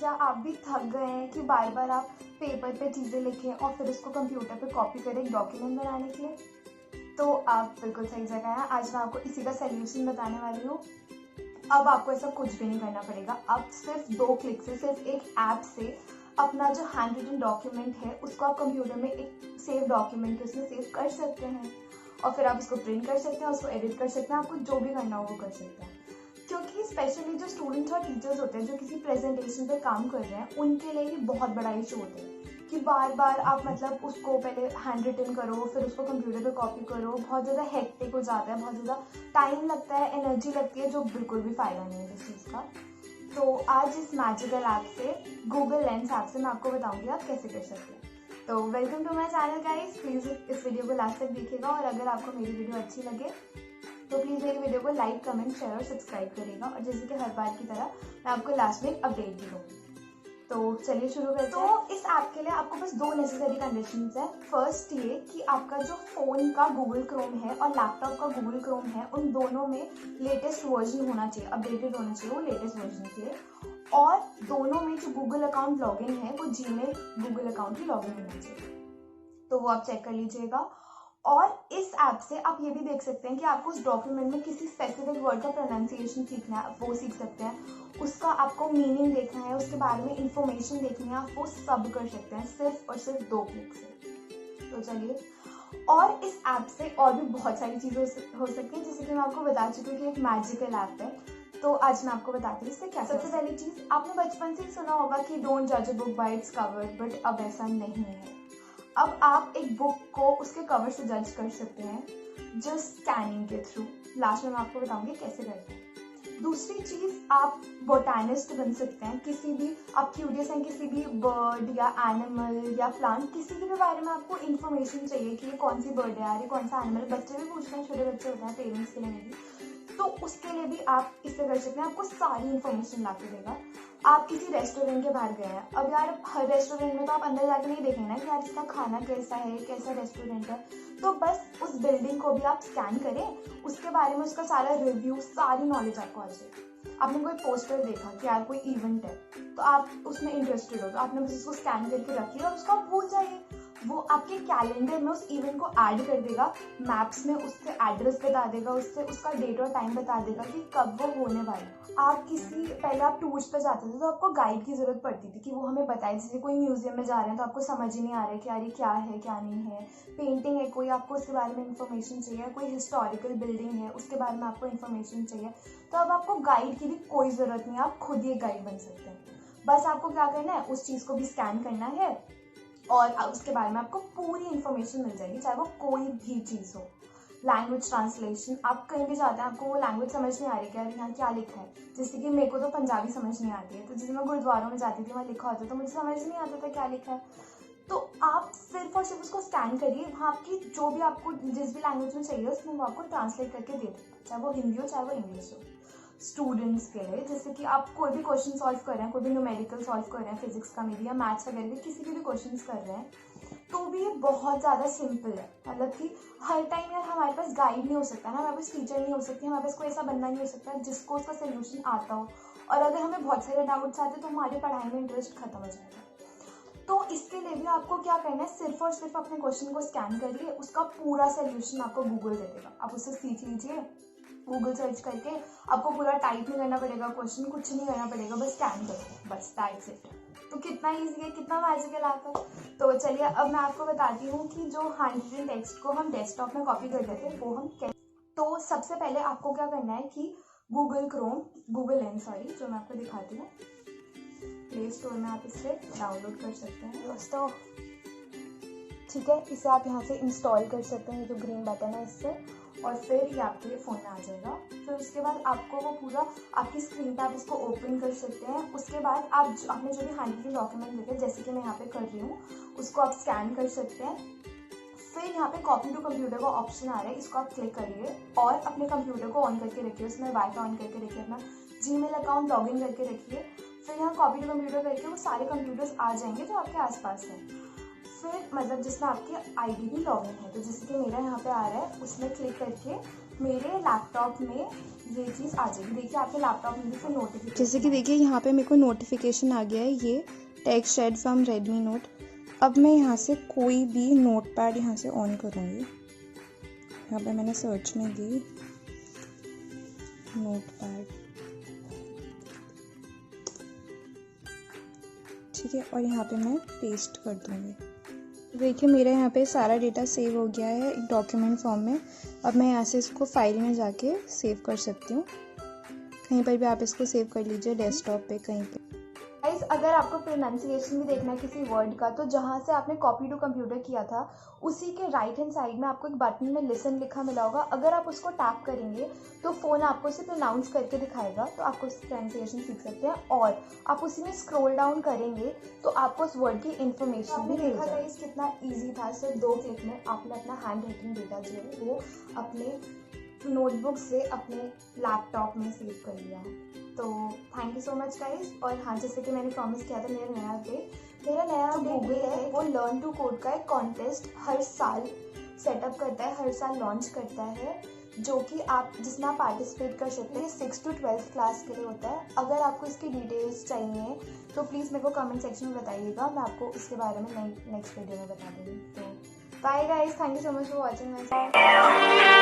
क्या आप भी थक गए हैं कि बार बार आप पेपर पे चीज़ें लिखें और फिर उसको कंप्यूटर पे कॉपी करें एक डॉक्यूमेंट बनाने के लिए? तो आप बिल्कुल सही जगह हैं। आज मैं आपको इसी का सल्यूशन बताने वाली हूँ। अब आपको ऐसा कुछ भी नहीं करना पड़ेगा। अब सिर्फ 2 क्लिक से, सिर्फ एक ऐप से अपना जो हैंड रिटन डॉक्यूमेंट है उसको आप कंप्यूटर में एक सेव डॉक्यूमेंट के उसमें सेव कर सकते हैं और फिर आप उसको प्रिंट कर सकते हैं, उसको एडिट कर सकते हैं, आपको जो भी करना हो वो कर सकते हैं। क्योंकि स्पेशली जो स्टूडेंट्स और टीचर्स होते हैं जो किसी प्रेजेंटेशन पे काम कर रहे हैं, उनके लिए ये बहुत बड़ा इशू होता है कि बार बार आप मतलब उसको पहले हैंड रिटन करो, फिर उसको कंप्यूटर पे कॉपी करो, बहुत ज़्यादा हेक्टिक हो जाता है, बहुत ज़्यादा टाइम लगता है, एनर्जी लगती है, जो बिल्कुल भी फ़ायदा नहीं है इस चीज़ का। तो आज इस मैजिकल ऐप से, गूगल लेंस ऐप से मैं आपको बताऊंगी आप कैसे कर सकते हैं। तो welcome to my channel guys, please इस वीडियो को लास्ट तक देखिएगा और अगर आपको मेरी वीडियो अच्छी लगे तो प्लीज़ मेरी वीडियो को लाइक, कमेंट, शेयर और सब्सक्राइब करिएगा। और जैसे कि हर बार की तरह मैं आपको लास्ट में एक अपडेट भी दूँगी। तो चलिए शुरू करते हैं। तो इस ऐप के लिए आपको बस 2 नेसेसरी कंडीशंस है। फर्स्ट ये कि आपका जो फ़ोन का गूगल क्रोम है और लैपटॉप का गूगल क्रोम है, उन दोनों में लेटेस्ट वर्जन होना चाहिए, अपडेटेड होना चाहिए, वो लेटेस्ट वर्जन के। और दोनों में जो गूगल अकाउंट लॉगिन है वो जीमेल गूगल अकाउंट ही लॉगिन होना चाहिए। तो वो आप चेक कर लीजिएगा। और इस ऐप से आप ये भी देख सकते हैं कि आपको उस डॉक्यूमेंट में किसी स्पेसिफिक वर्ड का प्रोनाउंसिएशन सीखना है, वो सीख सकते हैं। उसका आपको मीनिंग देखना है, उसके बारे में इंफॉर्मेशन देखनी है, आप वो सब कर सकते हैं सिर्फ और सिर्फ 2 क्लिक से। तो चलिए, और इस ऐप से और भी बहुत सारी चीज़ें हो सकती हैं, जैसे कि मैं आपको बता चुकी हूँ कि एक मैजिकल ऐप है। तो आज मैं आपको बताती हूँ इससे क्या। सबसे पहली चीज़, आपने बचपन से सुना होगा कि डोंट जज a book by its cover, but अब ऐसा नहीं है। अब आप एक बुक को उसके कवर से जज कर सकते हैं जस्ट स्कैनिंग के थ्रू। लास्ट में मैं आपको बताऊंगी कैसे करते हैं। दूसरी चीज़, आप बोटैनिस्ट बन सकते हैं। किसी भी, आप क्यूरियस हैं किसी भी बर्ड या एनिमल या प्लांट, किसी के भी बारे में आपको इन्फॉर्मेशन चाहिए कि ये कौन सी बर्ड है यार, ये कौन सा एनिमल। बच्चे भी पूछते हैं, छोटे बच्चे होते हैं, पेरेंट्स के लिए भी, तो उसके लिए भी आप इससे कर सकते हैं। आपको सारी इन्फॉर्मेशन ला के देगा। आप किसी रेस्टोरेंट के बाहर गए हैं, अब यार हर रेस्टोरेंट में तो आप अंदर जाके नहीं देखेंगे ना कि यार इसका खाना कैसा है, कैसा रेस्टोरेंट है। तो बस उस बिल्डिंग को भी आप स्कैन करें, उसके बारे में उसका सारा रिव्यू, सारी नॉलेज आपको आ जाएगी। आपने कोई पोस्टर देखा कि यार कोई इवेंट है, तो आप उसमें इंटरेस्टेड हो, तो आपने बस उसको स्कैन करके रखिए और उसको आप भूल जाइए। वो आपके कैलेंडर में उस इवेंट को ऐड कर देगा, मैप्स में उसके एड्रेस बता देगा, उससे उसका डेट और टाइम बता देगा कि कब वो होने वाला है। आप पहले आप टूर्स पे जाते थे तो आपको गाइड की जरूरत पड़ती थी कि वो हमें बताए। जैसे कोई म्यूजियम में जा रहे हैं तो आपको समझ ही नहीं आ रहा है कि यार ये क्या है क्या नहीं है। पेंटिंग है कोई, आपको उसके बारे में इंफॉर्मेशन चाहिए। कोई हिस्टोरिकल बिल्डिंग है, उसके बारे में आपको इंफॉर्मेशन चाहिए। तो अब आपको गाइड की भी कोई ज़रूरत नहीं है, आप खुद ही एक गाइड बन सकते हैं। बस आपको क्या करना है, उस चीज़ को भी स्कैन करना है और उसके बारे में आपको पूरी इन्फॉर्मेशन मिल जाएगी, चाहे वो कोई भी चीज़ हो। लैंग्वेज ट्रांसलेशन, आप कहीं भी जाते हैं, आपको वो लैंग्वेज समझ नहीं आ रही कि यार यहाँ क्या लिखा है। जैसे कि मेरे को तो पंजाबी समझ नहीं आती है, तो जैसे मैं गुरुद्वारों में जाती थी, वहाँ लिखा होता तो मुझे समझ नहीं आता था क्या लिखा है। तो आप सिर्फ और सिर्फ उसको स्कैन करिए, वहाँ आपकी जो भी आपको जिस भी लैंग्वेज में चाहिए उसमें वो आपको ट्रांसलेट करके दे देगा, चाहे वो हिंदी हो चाहे वो इंग्लिश हो। स्टूडेंट्स के लिए, जैसे कि आप कोई भी क्वेश्चन सॉल्व कर रहे हैं, कोई भी न्यूमेरिकल सॉल्व कर रहे हैं, फिजिक्स का में भी या मैथ्स वगैरह के किसी के भी क्वेश्चन कर रहे हैं, तो भी ये बहुत ज़्यादा सिंपल है। मतलब कि हर टाइम यार हमारे पास गाइड नहीं हो सकता ना, हमारे पास टीचर नहीं हो सकती, हमारे पास कोई ऐसा बंदा नहीं हो सकता जिसको उसका सोल्यूशन आता हो। और अगर हमें बहुत सारे डाउट्स आते तो हमारी पढ़ाई में इंटरेस्ट खत्म हो जाएगा। तो इसके लिए भी आपको क्या करना है, सिर्फ और सिर्फ अपने क्वेश्चन को स्कैन करिए, उसका पूरा सोल्यूशन आपको गूगल दे देगा। आप उससे सीख लीजिए, गूगल सर्च करके आपको पूरा टाइप नहीं करना पड़ेगा, क्वेश्चन कुछ नहीं करना पड़ेगा, बस स्कैन करो, बस दैट्स इट। तो कितना ईजी है, कितना मैजिकल ऐप है। तो चलिए अब मैं आपको बताती हूँ कि जो हैंड रिटन टेक्स्ट को हम डेस्कटॉप में कॉपी कर देते हैं वो हम कैसे। तो सबसे पहले आपको क्या करना है कि गूगल लेंस जो मैं आपको दिखाती हूँ, प्ले स्टोर में आप इसे डाउनलोड कर सकते हैं दोस्तों। ठीक है, इसे आप यहाँ से इंस्टॉल कर सकते हैं, ये जो ग्रीन बटन है इससे, और फिर ये आपके फ़ोन में आ जाएगा। फिर उसके बाद आपको वो पूरा आपकी स्क्रीन पे आप इसको ओपन कर सकते हैं। उसके बाद आपने जो भी हैंड रिटन डॉक्यूमेंट लिखे, जैसे कि मैं यहाँ पे कर रही हूँ, उसको आप स्कैन कर सकते हैं। फिर यहाँ पे कॉपी टू कंप्यूटर का ऑप्शन आ रहा है, इसको आप क्लिक करिए और अपने कंप्यूटर को ऑन करके रखिए, उसमें वाईफाई ऑन करके रखिए, अपना जीमेल अकाउंट लॉगिन करके रखिए। फिर यहाँ कॉपी टू कंप्यूटर करके वो सारे कंप्यूटर्स आ जाएंगे जो आपके आसपास हैं। फिर मतलब जिसमें आपकी आईडी भी लॉगिन है, तो जैसे कि मेरा यहाँ पे आ रहा है, उसमें क्लिक करके मेरे लैपटॉप में ये चीज़ आ जाएगी। देखिए आपके लैपटॉप में भी फिर नोटिफिकेशन, जैसे कि देखिए यहाँ पे मेरे को नोटिफिकेशन आ गया है, ये text add from Redmi Note. अब मैं यहाँ से कोई भी नोट पैड यहाँ से ऑन करूँगी। यहाँ पे मैंने सर्च में दी नोट पैड, ठीक है, और यहाँ पे मैं पेस्ट कर दूँगी। देखिए मेरा यहाँ पे सारा डेटा सेव हो गया है एक डॉक्यूमेंट फॉर्म में। अब मैं यहाँ से इसको फाइल में जाके सेव कर सकती हूँ। कहीं पर भी आप इसको सेव कर लीजिए, डेस्कटॉप पे कहीं पे। गाइस अगर आपको प्रोनाउंसिएशन भी देखना है किसी वर्ड का, तो जहाँ से आपने कॉपी टू कंप्यूटर किया था उसी के राइट हैंड साइड में आपको एक बटन में लिसन लिखा मिला होगा। अगर आप उसको टैप करेंगे तो फ़ोन आपको उसे प्रोनाउंस करके दिखाएगा, तो आपको उसकी प्रोनाउंसिएशन सीख सकते हैं। और आप उसी में स्क्रॉल डाउन करेंगे तो आपको उस वर्ड की इन्फॉर्मेशन भी मिल जाएगी। गाइस कितना ईजी था, सिर्फ 2 क्लिक में आपने अपना हैंड राइटिंग डेटा जो है वो अपने नोटबुक से अपने लैपटॉप में सेव कर लिया। तो thank you so much guys. और हाँ, जैसे कि मैंने प्रॉमिस किया था, मेरा नया गूगल है वो लर्न टू कोड का एक कॉन्टेस्ट हर साल सेटअप करता है, हर साल लॉन्च करता है, जो कि जिसमें आप पार्टिसिपेट कर सकते हैं। 6 to 12th क्लास के लिए होता है। अगर आपको इसकी डिटेल्स चाहिए तो प्लीज़ मेरे को कमेंट सेक्शन में बताइएगा, मैं आपको इसके बारे में नेक्स्ट वीडियो में बता दूँगी। तो bye guys, thank you so much for watching my channel.